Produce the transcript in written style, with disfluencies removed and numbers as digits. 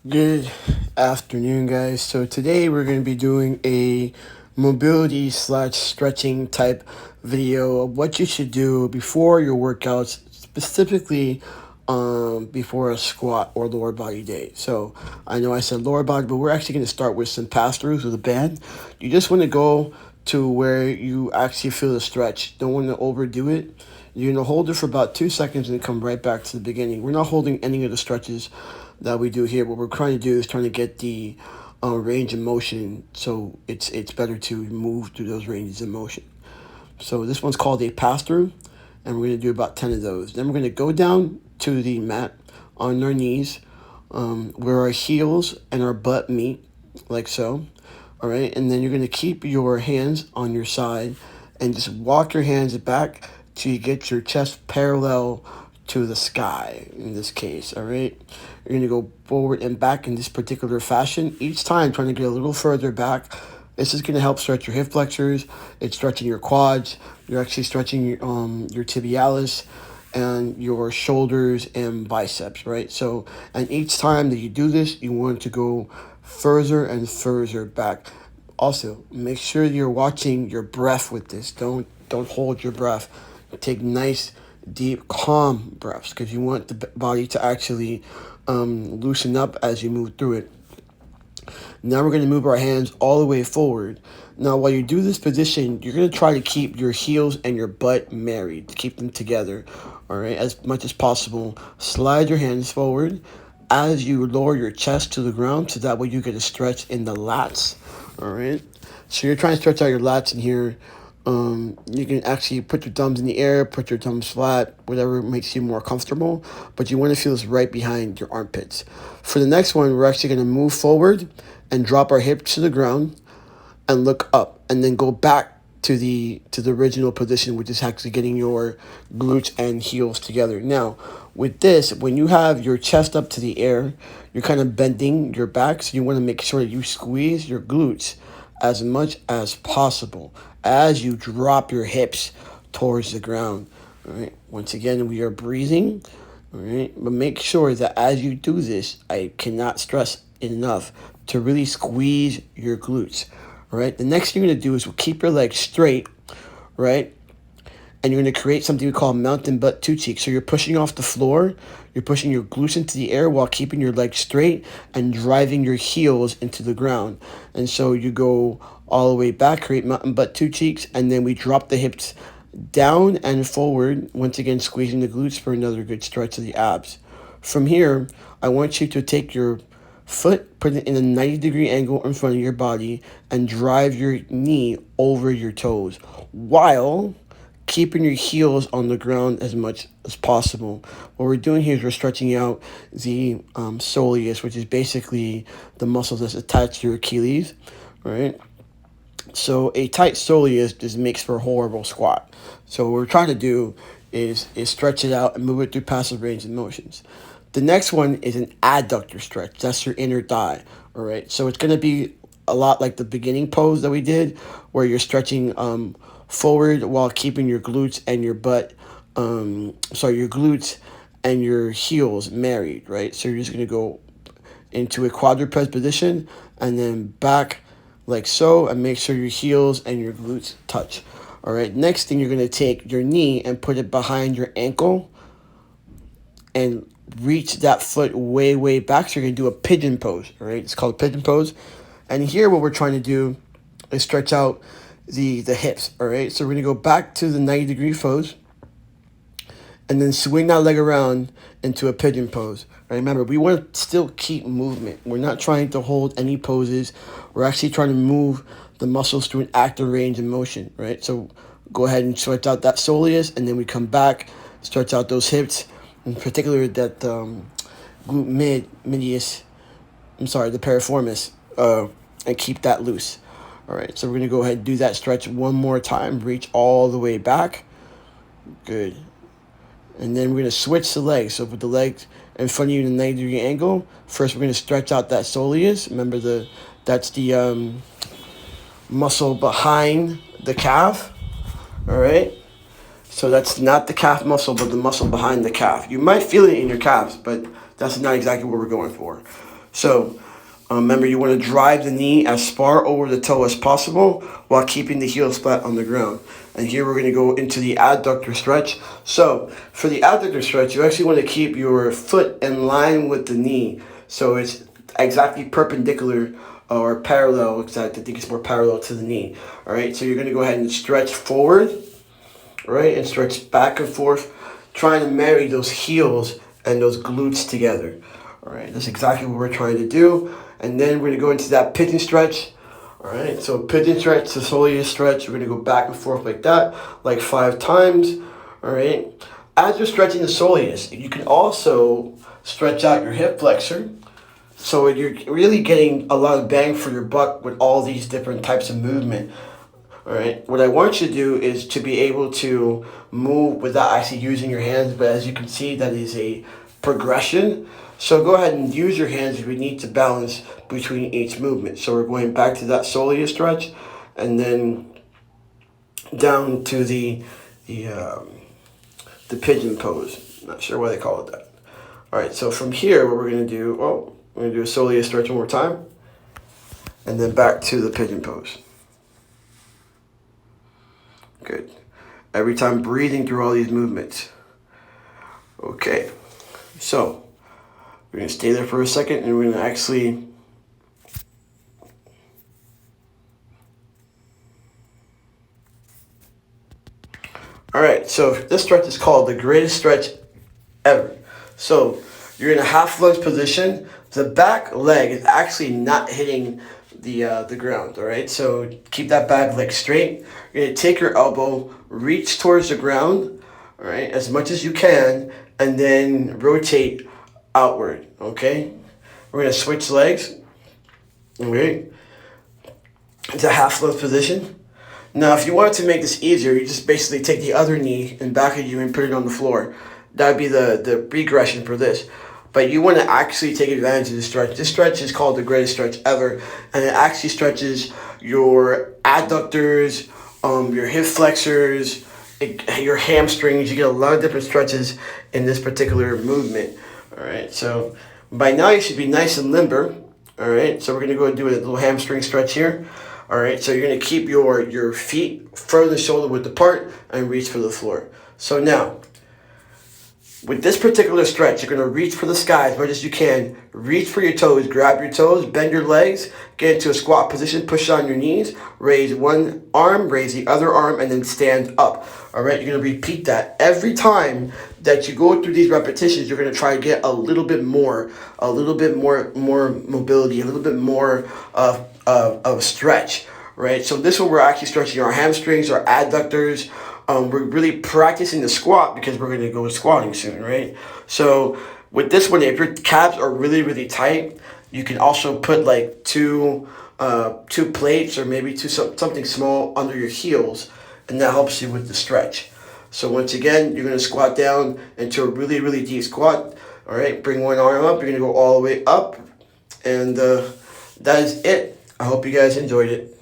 Good afternoon, guys. So today we're going to be doing a mobility slash stretching type video of what you should do before your workouts, specifically before a squat or lower body day. So I know I said lower body, but we're actually going to start with some pass-throughs with a band. You just want to go to where you actually feel the stretch. Don't want to overdo it. You're going to hold it for about 2 seconds and come right back to the beginning. We're not holding any of the stretches that we do here. What we're trying to do is trying to get the range of motion, so it's better to move through those ranges of motion. So this one's called a pass-through, and we're going to do about 10 of those. Then we're going to go down to the mat on our knees, where our heels and our butt meet, like so. All right, and then you're going to keep your hands on your side and just walk your hands back till you get your chest parallel to the sky, in this case. All right, you're going to go forward and back in this particular fashion, each time trying to get a little further back. This is going to help stretch your hip flexors. It's stretching your quads. You're actually stretching your tibialis and your shoulders and biceps, right? So, and each time that you do this, you want to go further and further back. Also, make sure you're watching your breath with this. Don't hold your breath. Take nice, deep, calm breaths, because you want the body to actually loosen up as you move through it. Now we're going to move our hands all the way forward. Now, while you do this position, you're going to try to keep your heels and your butt married, to keep them together, all right, as much as possible. Slide your hands forward as you lower your chest to the ground, so that way you get a stretch in the lats, all right? So you're trying to stretch out your lats in here. You can actually put your thumbs in the air, put your thumbs flat, whatever makes you more comfortable, but you want to feel this right behind your armpits. For the next one, we're actually going to move forward and drop our hips to the ground and look up, and then go back to the original position, which is actually getting your glutes and heels together. Now, with this, when you have your chest up to the air, you're kind of bending your back, so you want to make sure that you squeeze your glutes as much as possible as you drop your hips towards the ground. All right. Once again, we are breathing. All right. But make sure that as you do this, I cannot stress enough to really squeeze your glutes. All right. The next thing you're going to do is keep your legs straight, right? And you're going to create something we call mountain butt two cheeks. So you're pushing off the floor, you're pushing your glutes into the air while keeping your legs straight and driving your heels into the ground. And so you go all the way back, create mountain butt two cheeks, and then we drop the hips down and forward, once again squeezing the glutes for another good stretch of the abs. From here, I want you to take your foot, put it in a 90-degree angle in front of your body, and drive your knee over your toes while keeping your heels on the ground as much as possible. What we're doing here is we're stretching out the soleus, which is basically the muscle that's attached to your Achilles, right? So a tight soleus just makes for a horrible squat. So what we're trying to do is stretch it out and move it through passive range of motions. The next one is an adductor stretch. That's your inner thigh, all right? So it's going to be a lot like the beginning pose that we did, where you're stretching forward while keeping your glutes and your butt, your glutes and your heels married, right? So you're just going to go into a quadruped position and then back like so, and make sure your heels and your glutes touch. All right, next thing, you're going to take your knee and put it behind your ankle and reach that foot way, way back. So you're going to do a pigeon pose, all right? It's called pigeon pose. And here what we're trying to do is stretch out the hips, all right? So we're going to go back to the 90-degree pose and then swing that leg around into a pigeon pose. Right? Remember, we want to still keep movement. We're not trying to hold any poses. We're actually trying to move the muscles through an active range of motion, right? So go ahead and stretch out that soleus, and then we come back, stretch out those hips, in particular that glute medius, the piriformis, and keep that loose. All right, so we're going to go ahead and do that stretch one more time. Reach all the way back. Good. And then we're going to switch the legs. So with the legs in front of you in a 90-degree angle, first we're going to stretch out that soleus. Remember, that's the muscle behind the calf. All right? So that's not the calf muscle, but the muscle behind the calf. You might feel it in your calves, but that's not exactly what we're going for. So remember, you want to drive the knee as far over the toe as possible while keeping the heels flat on the ground. And here we're going to go into the adductor stretch. So for the adductor stretch, you actually want to keep your foot in line with the knee. So it's exactly perpendicular or parallel. Exactly, I think it's more parallel to the knee. All right, so you're going to go ahead and stretch forward, all right, and stretch back and forth, trying to marry those heels and those glutes together. All right, that's exactly what we're trying to do. And then we're going to go into that pigeon stretch. All right, so pigeon stretch to soleus stretch. We're going to go back and forth like that, like 5 times. All right. As you're stretching the soleus, you can also stretch out your hip flexor. So you're really getting a lot of bang for your buck with all these different types of movement. All right. What I want you to do is to be able to move without actually using your hands. But as you can see, that is a progression. So go ahead and use your hands if you need to balance between each movement. So we're going back to that soleus stretch, and then down to the pigeon pose. Not sure why they call it that. All right. So from here, what we're going to do? Well, we're going to do a soleus stretch one more time, and then back to the pigeon pose. Good. Every time breathing through all these movements. Okay. So we're going to stay there for a second, and we're going to actually all right, so this stretch is called the greatest stretch ever. So you're in a half lunge position. The back leg is actually not hitting the ground, all right? So keep that back leg straight. You're going to take your elbow, reach towards the ground, all right, as much as you can, and then rotate outward, okay? We're going to switch legs, okay? It's a half lunge position. Now, if you wanted to make this easier, you just basically take the other knee in back of you and put it on the floor. That would be the regression for this. But you want to actually take advantage of this stretch. This stretch is called the greatest stretch ever, and it actually stretches your adductors, your hip flexors, your hamstrings. You get a lot of different stretches in this particular movement. All right, so by now you should be nice and limber. All right, so we're going to go and do a little hamstring stretch here. All right, so you're going to keep your feet further shoulder width apart and reach for the floor. So now, with this particular stretch, you're going to reach for the sky as much as you can. Reach for your toes. Grab your toes. Bend your legs. Get into a squat position. Push on your knees. Raise one arm. Raise the other arm. And then stand up. All right? You're going to repeat that. Every time that you go through these repetitions, you're going to try to get a little bit more mobility, a little bit more of stretch. Right? So this one, we're actually stretching our hamstrings, our adductors. We're really practicing the squat because we're going to go squatting soon, right? So with this one, if your calves are really, really tight, you can also put like two plates or maybe something small under your heels, and that helps you with the stretch. So once again, you're going to squat down into a really, really deep squat. All right, bring one arm up. You're going to go all the way up, and that is it. I hope you guys enjoyed it.